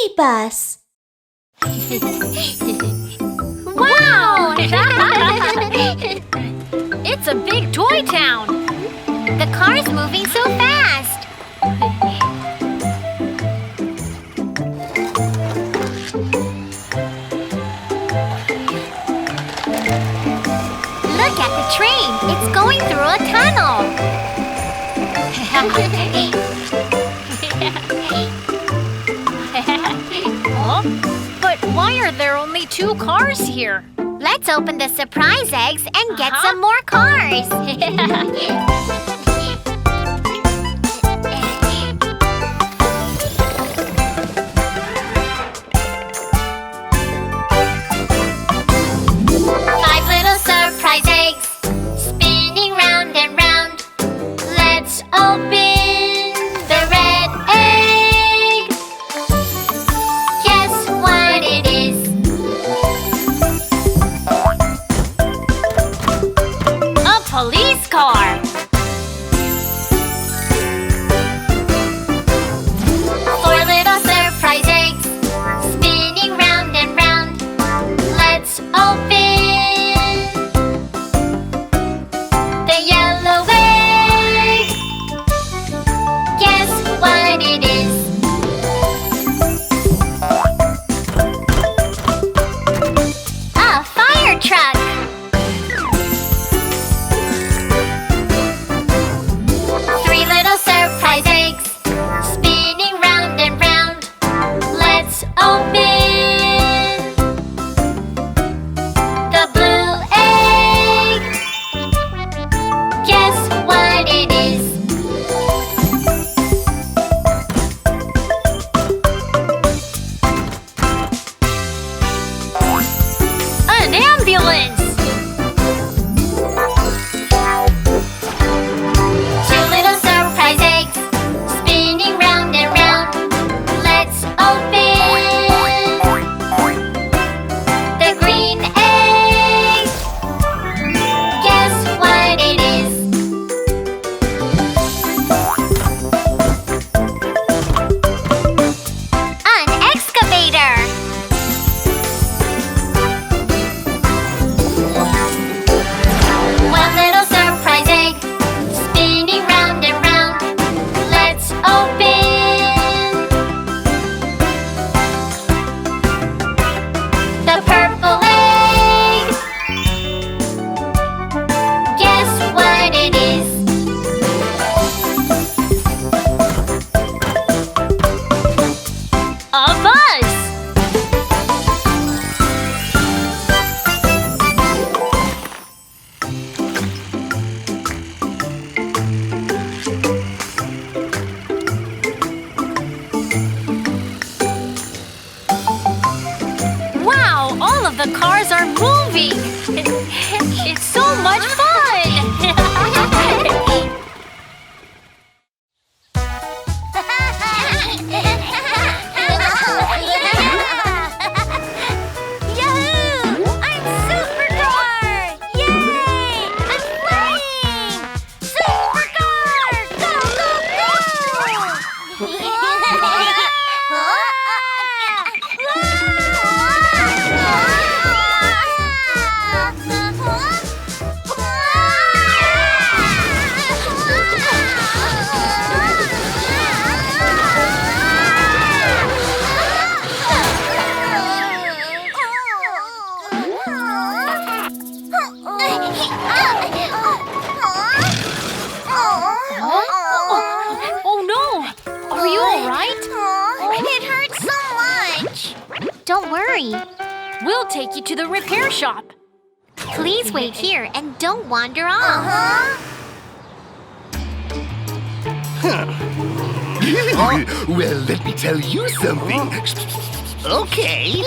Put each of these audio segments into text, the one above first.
BabyBus. Wow! It's a big toy town. The car's moving so fast. Look at the train. It's going through a tunnel. Huh? But why are there only 2 cars here? Let's open the surprise eggs and get some more cars. 5 little surprise eggs, spinning round and round. Let's open the red egg. Guess what it is? A police car. 4 little surprise eggs, spinning round and round. Let's open the yellow egg. Guess what it is? A fire truck. 3 little surprise eggs, spinning round and round. Let's open the blue egg. Guess what it is? An ambulance. 2 little surprise eggs, spinning round and round. Let's open the green egg. Guess what it is? An excavator. 1 little surprise egg, spinning round and round. Let's open the purple egg. Guess what it is? A bus. 'Wow! All of the cars are moving! It's so much fun! Yahoo! I'm Supercar! Yay! I'm flying! Supercar! Go, go, Oh no! Are you alright? It hurts so much. Don't worry. We'll take you to the repair shop. Please wait here and don't wander off. Well, let me tell you something. Okay.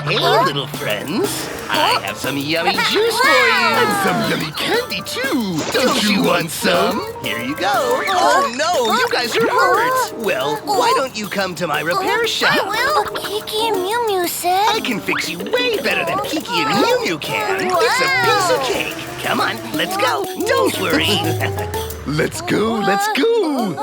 Hey, little friends. I have some yummy juice for you. And some yummy candy, too. Don't you want some? Here you go. Oh, no, you guys are hurt. Well, why don't you come to my repair shop? Kiki and Mew Mew said. I can fix you way better than Kiki and Mew Mew can. It's a piece of cake. Come on, let's go. Don't worry. Let's go, let's go.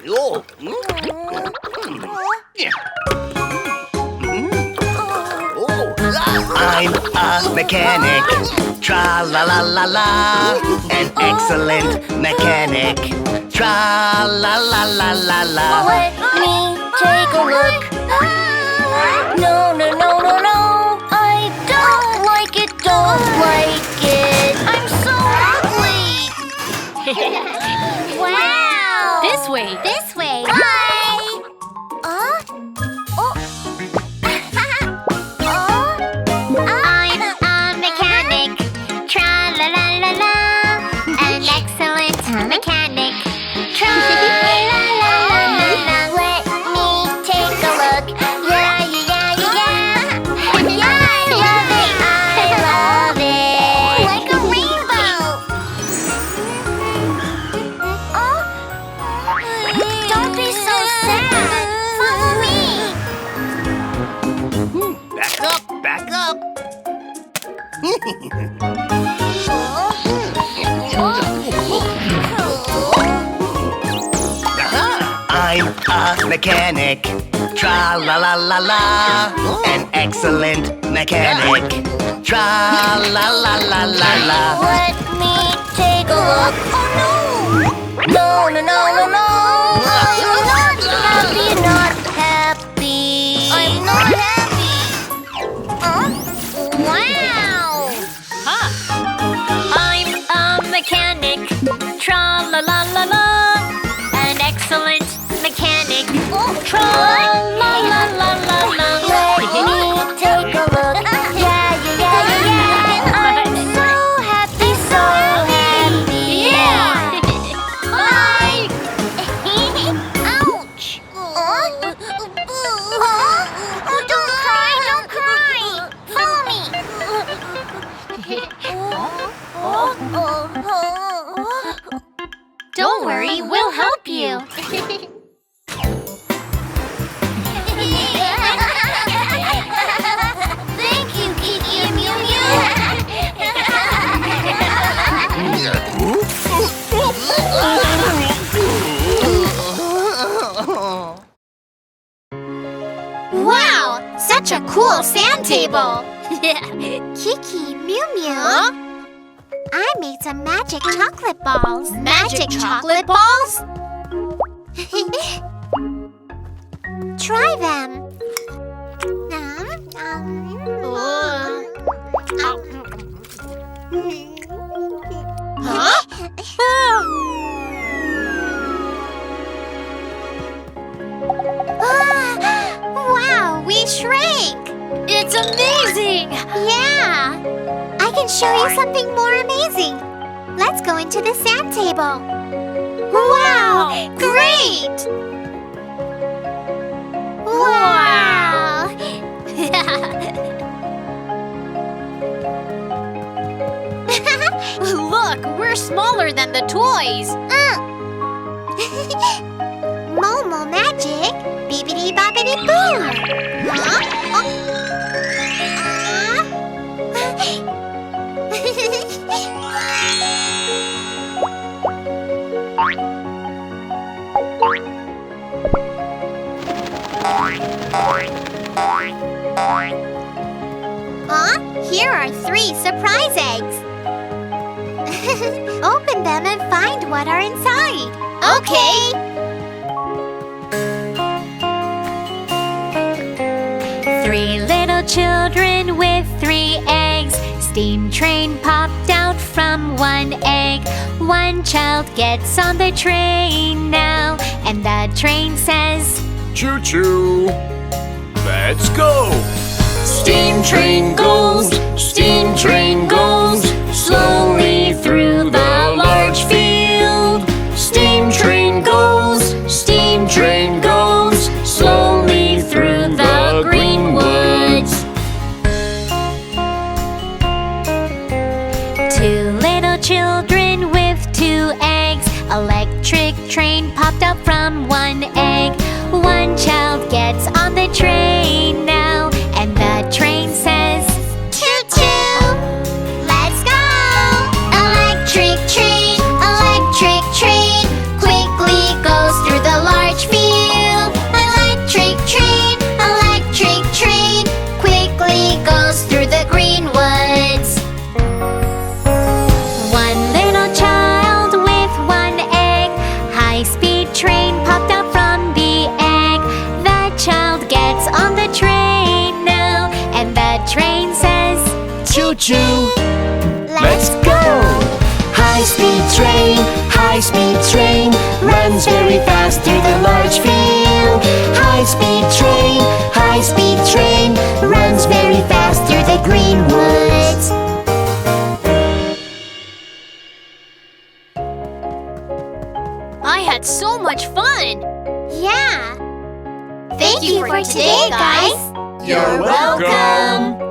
Oh. I'm a mechanic, tra-la-la-la-la, an excellent mechanic, tra-la-la-la-la-la. Let me take a look. No, no, no, no, no. I don't like it, don't like it. I'm so ugly. Wow. This way. This way. Bye. Oh. I'm a mechanic. Tra-la-la-la-la. An excellent mechanic. Tra-la-la-la-la. Let me take a look. Yeah, yeah, yeah, yeah, yeah. I love it. I love it. Like a rainbow. Oh. Don't be so sad. Follow me. Back up, back up. I'm a mechanic, tra-la-la-la-la, an excellent mechanic, tra-la-la-la-la-la. Let me take a look. Oh no! No, no, no, no, no! I'm not happy, not happy. I'm not happy. Wow! Huh. I'm a mechanic. Tra-la-la-la-la. An excellent mechanic. Tra-la-la-la-la-la. Let me take a look. Yeah, yeah, yeah, yeah, yeah. I'm so happy, so happy. Yeah. Bye. Ouch. Oh, don't cry, don't cry. Follow me. Don't worry, we'll help you. Thank you, Kiki and Mew Wow, such a cool sand table. Kiki, Mew Mew. I made some magic chocolate balls. Magic chocolate balls? Try them. Huh? Wow, we shrank. It's amazing! Yeah. I can show you something more amazing. Let's go into the sand table. Wow! Great! Wow! Look, we're smaller than the toys. Momo magic, bibbidi bobbidi boo. Huh? Here are 3 surprise eggs. Open them and find what are inside. Okay. 3 little children with 3 eggs. Steam train popped out from 1 egg. 1 child gets on the train now, and the train says, Choo-choo! Let's go! steam train goes slowly through the large field. Steam train goes slowly through the green woods. 2 little children with 2 eggs. Electric train popped up from 1 egg. 1 child gets on the train now, and the train says, Choo-choo! choo-choo. Let's go! High-speed train, runs very fast through the large field. High-speed train, runs very fast through the green woods. I had so much fun! Yeah. Thank you for today, guys. You're welcome.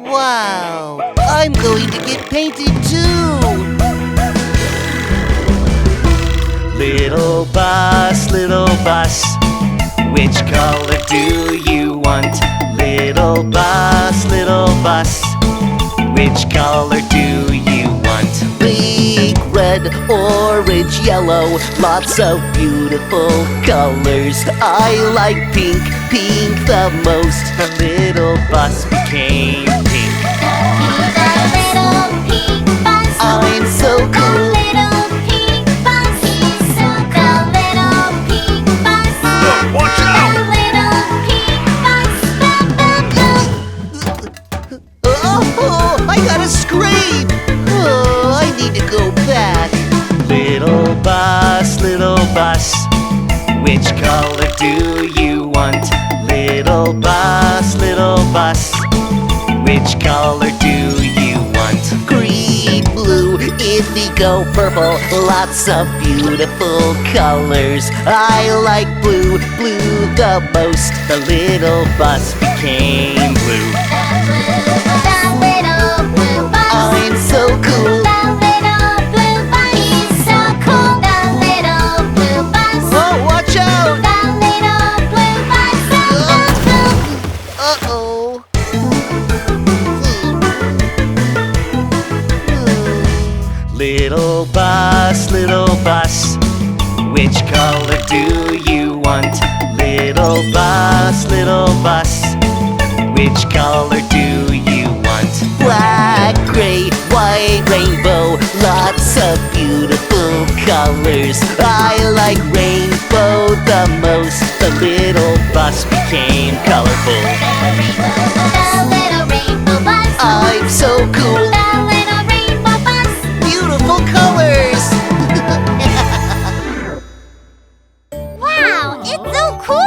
Wow, I'm going to get painted too. Little bus, which color do you want? Little bus, which color do you want? Pink, red, orange, yellow, lots of beautiful colors. I like pink the most. The little bus became pink. I'm so cool. Watch out! Oh, I got a scrape! Oh, I need to go back. Little bus, which color do you want? Little bus, which color do you want? Green, blue, indigo, purple, lots of beautiful colors. I like blue the most. The little bus became blue. I'm so cool. Oh, watch out! Uh-oh. Little bus, which color do you want? Little bus, which color do you want? Black, gray, white, rainbow, lots of beautiful colors. I like rainbow the most. The little bus became colorful. I'm so cool. Beautiful colors. Wow, it's so cool!